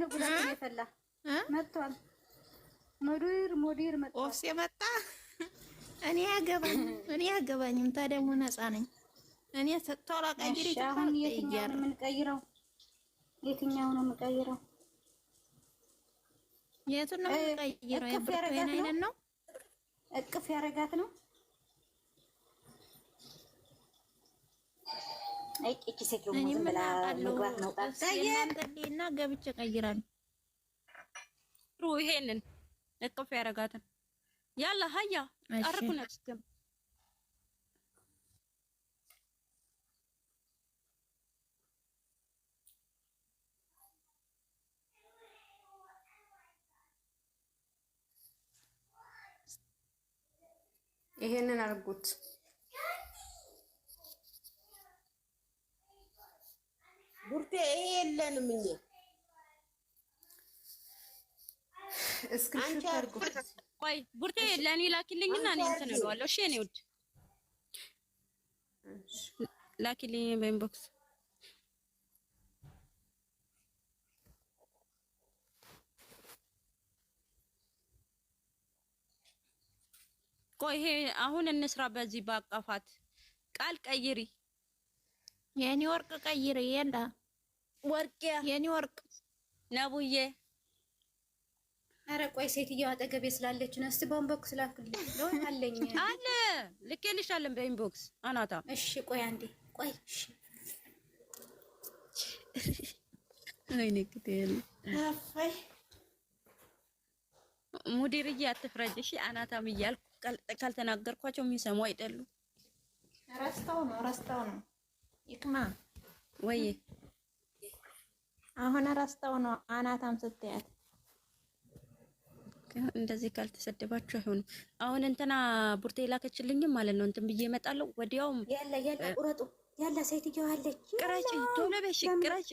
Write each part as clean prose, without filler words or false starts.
ቡን ጉዳት የፈላ መጥቷል። ሙዲር መጥቷል። ኦፍሴ መጣ። እኔ ያገባኝም ታዲያ ነፃ ነኝ። እኔ ቶሎ ቀይሪ አሁን የትኛው ነው የምንቀይረው? የትኛው ነው የምንቀይረው? የቱን ነው የምንቀይረው? የብርቱካን አይነት ነው እቅፍ ያረጋት ነው። አይ እቺ ሴት ነው ዝም ብላ መግባት መውጣት ታየና ገብቼ ቀይራለሁ። ይሄንን እቅፍ ያረጋትን ያላ ሀያ አርኩና እስከም ይሄንን አርጉት። ቡርቴ የለንም እኛ እስክሪፕት አርጉት። ቆይ ቡርቴ ለኔ ላኪልኝና እኔ እንትን እለዋለሁ። እሺ እኔ ውድ ላኪልኝ በኢንቦክስ። ቆይ ይሄ አሁን እንስራ። በዚህ ባቀፋት ቃል ቀይሪ። የኔ ወርቅ ቀይሪ። የላ ወርቄ የኔ ወርቅ ነቡዬ። አረ ቆይ ሴትየዋ አጠገቤ ስላለች ነው። እስቲ በኢንቦክስ ላክልኝ ነው አለኝ አለ ልኬልሻለሁ በኢንቦክስ አናታ። እሺ ቆይ አንዴ ቆይ። እሺ አይኔ ክትል አፋይ ሙዲርዬ አትፍረጅ እሺ። አናታም እያልኩ ካልተናገርኳቸው የሚሰሙ አይደሉም። ረስተው ነው ይክማ ወይ አሁን ረስተው ነው አናታም ስትያት እንደዚህ ካልተሰደባችሁ አይሆንም። አሁን እንትና ቡርቴ ላከችልኝም ማለት ነው። እንትን ብዬ እመጣለሁ ወዲያውም። ያላ ቁረጡ ያላ ሴትየዋ አለች። ቅረጪ ቶሎ በሽ ቅረጪ።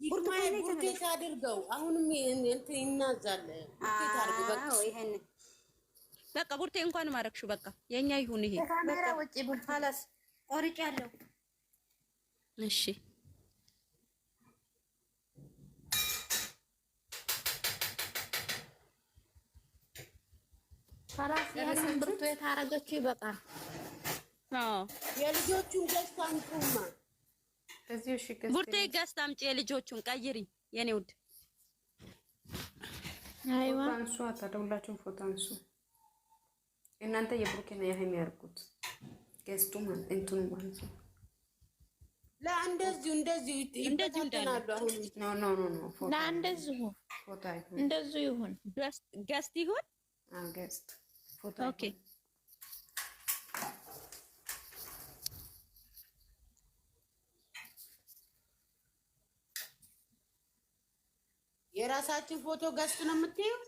ቡርቴ ታድርገው። አሁንም እንትን ይናዛል። ቡርቴ ታድርገው። በቃ ይሄን በቃ ቡርቴ እንኳን ማረክሹ በቃ የኛ ይሁን። ይሄ ካሜራ ወጪ ቡርታላስ ቆርጫለሁ። እሺ ፈራስ ያንን ብርቱ የታረገችው ይበቃል። አዎ የልጆቹን ገዝታ አምጡማ። እዚሁ እሺ ቡርቴ ገዝታ አምጪ። የልጆቹን ቀይሪ የኔ ውድ። አይዋ አንሱ አታደውላችሁ ፎቶ አንሱ። እናንተ የብሩኬና የሃይሚ ያርጉት። ገዝቱ ማለት እንትኑ ማለት ነው። እንደዚሁ ይተናሉ። አሁን ኖ ፎቶ እንደዚሁ ፎቶ አይሁን። እንደዚሁ ይሁን። ገዝት ይሁን። ገዝት ፎቶ ኦኬ። የራሳችን ፎቶ ገዝት ነው የምትይው?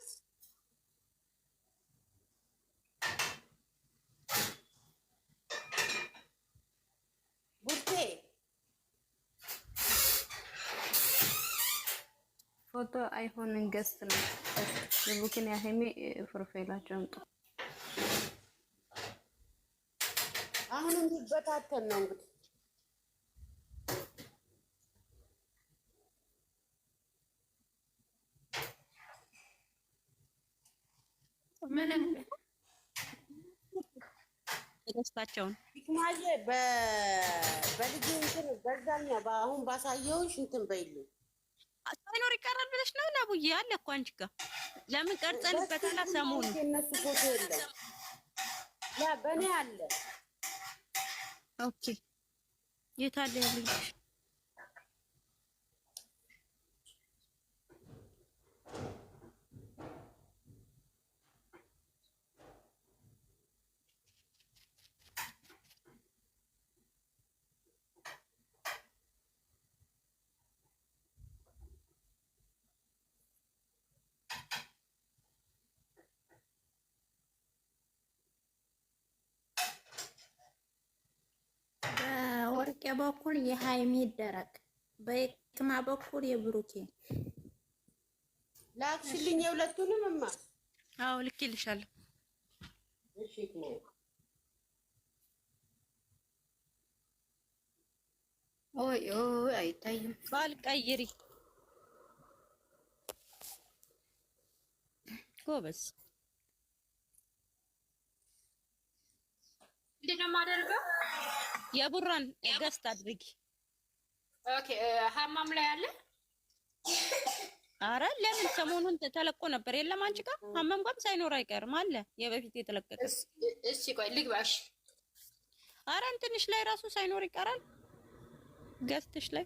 ቡርቴ ፎቶ አይሆንም። ገዝት ነው የቡኪን ያሄሚ ፕሮፋይላቸው አምጡ። አሁን እንዲበታተን ነው እንግዲህ። ምንም ደስታቸውን ይክማዬ በልጅ እንትን በዛኛ አሁን ባሳየውሽ እንትን በይልኝ ሳይኖር ይቀራል ብለሽ ነው ነቡዬ? አለ እኮ አንቺ ጋር ለምን ቀርጸንበታል? ሰሞኑን የእነሱ ፎቶ የለም። ያ በእኔ አለ። ኦኬ የት አለ ያልልሽ? በወርቄ በኩል የሃይሚ ይደረግ፣ በይክማ በኩል የብሩኬ ላክሽልኝ የሁለቱንም እማ። አዎ ልኬልሻለሁ። እሺ ነው ኦይ አይታይም። ባል ቀይሪ ጎበዝ። እንዴት ነው የማደርገው? የቡራን ገስት አድርጊ። ኦኬ ሀማም ላይ አለ። አረ ለምን ሰሞኑን ተለቆ ነበር የለም አንቺ ጋር ሀማም ጋር ሳይኖር አይቀርም አለ የበፊት የተለቀቀ። እሺ ቆይ ልግባሽ። አረ እንትንሽ ላይ ራሱ ሳይኖር ይቀራል ገስትሽ ላይ።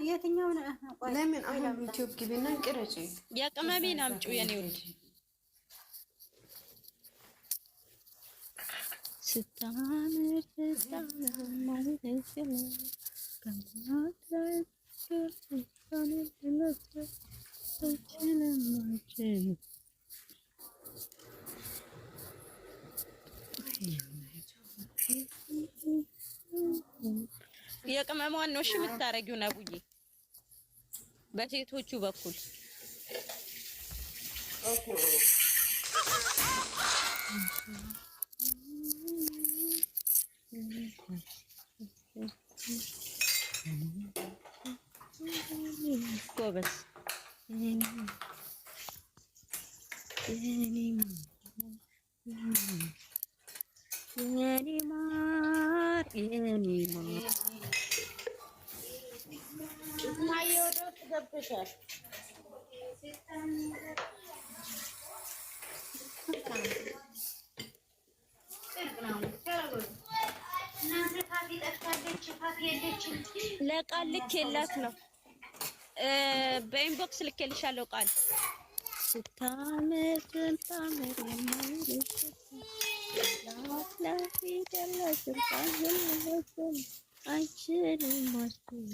የትኛው ነው? ለምን አሁን ዩቲዩብ ግቢና ቅረጪ። የቅመሜን አምጪው የኔ ውድ ስታምር ማለት ነው። የቅመሟን ነው እሺ የምታረጊው ነብዬ በሴቶቹ በኩል ጎበዝ። ለቃል ልኬላት ነው በኢንቦክስ ልኬልሻለሁ። ቃል ስታምር ስታምር የማይልሽ ላፍላፊ ደረስ ታዝልሽም አንቺንም ማስቱኝ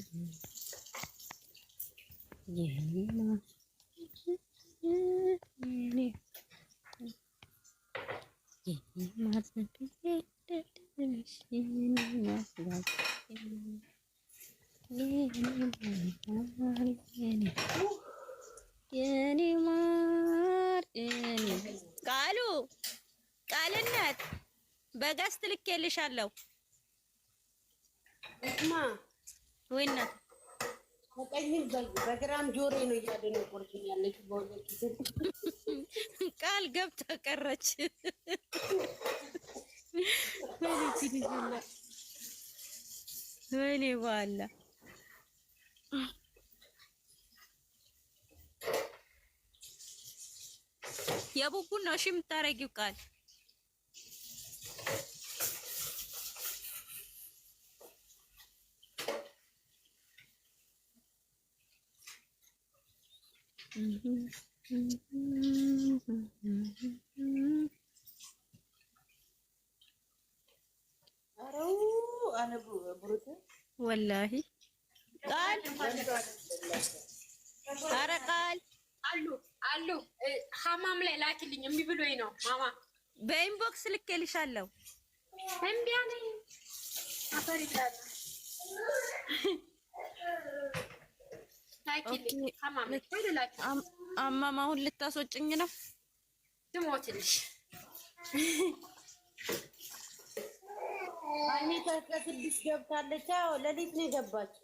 የኔማ ቃሉ ቃልነት በገስት ልኬልሻለሁ። እስማ ወይና በቀኝም በግራም ጆሮ ነው እያደነቆርኩኝ ያለች በሁለት ቃል ገብታ ቀረች። ወይኔ ባላ የቡቡን ነው እሺ የምታረጊው ቃል ወላሂ ቃል ኧረ ቃል አሉ ሀማም ላይ ላኪልኝ። እምቢ ብሎኝ ነው ማማ። በኢንቦክስ ልኬልሻለሁ። እምቢ አለኝ። አፈር ይላል። ላኪልኝ ሀማም ላይ ላኪልኝ። አማማ አሁን ልታስወጭኝ ነው? ትሞትልሽ። ሃይሚ ከስድስት ገብታለች። አዎ ሌሊት ነው የገባችው።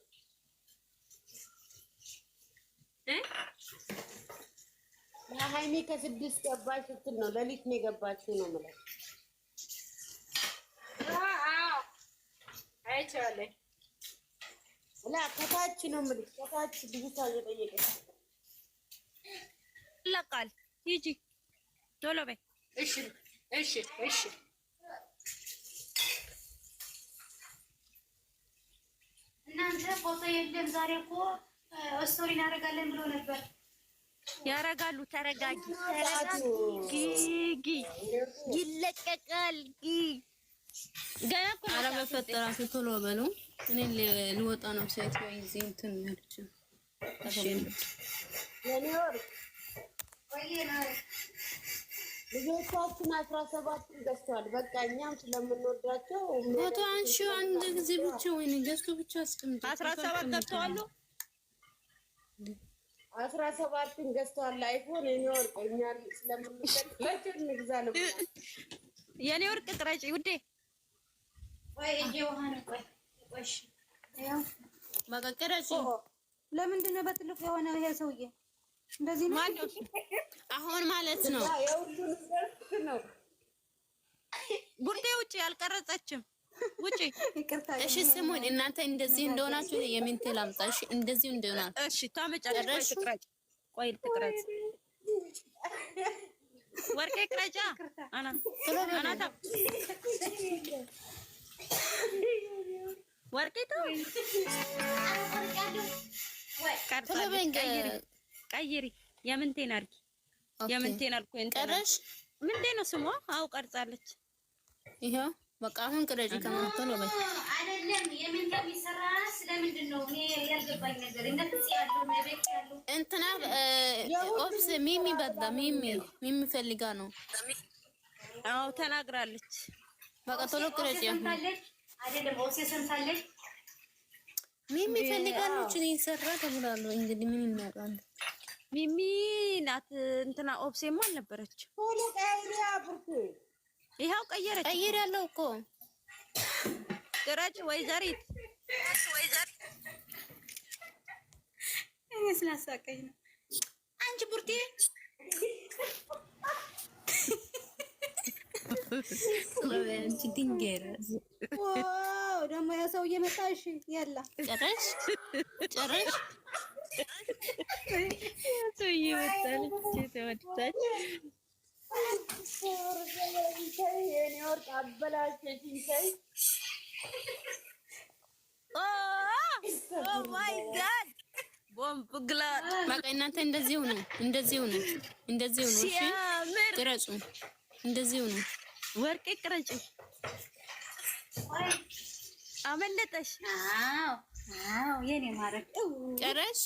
ሃይሚ ከስድስት ገባች ስትል ነው ሌሊት ነው የገባችው ነው የምለው። አዎ አይቻለሁ። ላ ከታች ነው የምልሽ። ከታች ብዙ ሰው እየጠየቀች ለቃል ሂጂ ቶሎ በይ። እሺ እሺ እሺ እናንተ ፎቶ የለም ዛሬ እኮ ስቶሪ እናደርጋለን ብሎ ነበር። ያረጋሉ። ተረጋጊ ተረጋጊ። ይለቀቃል። ገና እኮ ኧረ በፈጠራችሁ ቶሎ በሉ። እኔ ልወጣ ነው። ሴት ወይ እዚህ እንትን ያለች የኔ ወርቅ ልጆቻችን 17 ገዝተዋል። በቃ እኛም ስለምንወዳቸው ፎቶ አንሺው አንድ ጊዜ ብቻ ወይ ገዝቶ ብቻ አስቀምጡ። 17 ገብተዋል። 17 ገዝተዋል። አይፎን የኔ ወርቅ እኛም ስለምንወዳቸው እንግዛለን። የኔ ወርቅ ቅረጪ ውዴ። ወይ የውሃን ቆሽ ያው በቃ ቅረጪ። ለምንድን ነው በትልቁ የሆነው ይሄ ሰውዬ? እንደዚህ ነው ማነው እሱ? አሁን ማለት ነው የሁሉንም ገስት ነው። ቡርቴ ውጪ አልቀረጸችም። ውጪ ይቅርታ። እሺ ስሙን እናንተ እንደዚህ እንደሆናችሁ የሚንቴ ላምጣ። እሺ እንደዚህ እንደሆናችሁ እሺ ታመጫለሽ። ቆይ ትቅረጽ። ወርቄ ቅረጫ አናታ ወርቄቱ ቀይሪ። የምንቴን አድርጊ። የምንቴን አልኩ እንጠራሽ። ምንድን ነው ስሟ? አው ቀርጻለች። ይሄው በቃ አሁን ቅረጪ። ከመጥቶ ነው በይ አይደለም የምን እንደሚሰራ ስለምንድን ነው እኔ ያልገባኝ ነገር እንደዚህ ያለው ቤት ያለው እንትና ኦፕስ ሚሚ በዳ ሚሚ ፈልጋ ነው። አው ተናግራለች። በቃ ቶሎ ቅረጪ። አሁን አይደለም ኦፕስ ሰምታለች። ሚሚ ፈልጋ ነው እቺ ይሰራ ተብሏል። እንግዲህ ምን እናውቃለን። ሚሚ ናት እንትና ኦፕሴማ አልነበረች። ቶሎ ቀይሪያ ብርቱ ይሄው ቀየረች። ቀይር ያለው እኮ ቅረጭ ወይዘሪት እኔ ስላሳቀኝ ነው። አንቺ ቡርቴ ለወንቺ ድንገር ዋው ደግሞ ያ ሰው እየመጣ እሺ ያላ ጨረሽ ሰውዬ ወጣለች። ተወጣች። የኔ ወርቅ አበላሸችኝ። ተይ ኦ ማይ ጋድ ቦምብ ግላት። በቃ እናንተ እንደዚህ ሆኑ። እሺ ቅረጹ። እንደዚህ ሆኑ። ወርቄ ቅረጪ። አመለጠሽ። አዎ የኔ ማረግ ጨረሽ